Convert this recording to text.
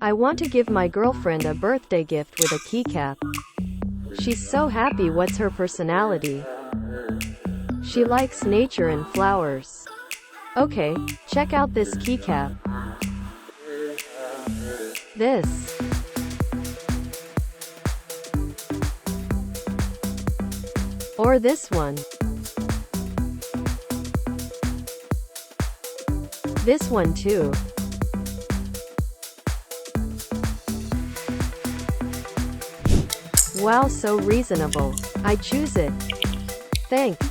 I want to give my girlfriend a birthday gift with a keycap. She's so happy. What's her personality? She likes nature and flowers. Okay, check out this keycap. This. Or this one. This one too. Wow, so reasonable. I choose it. Thanks.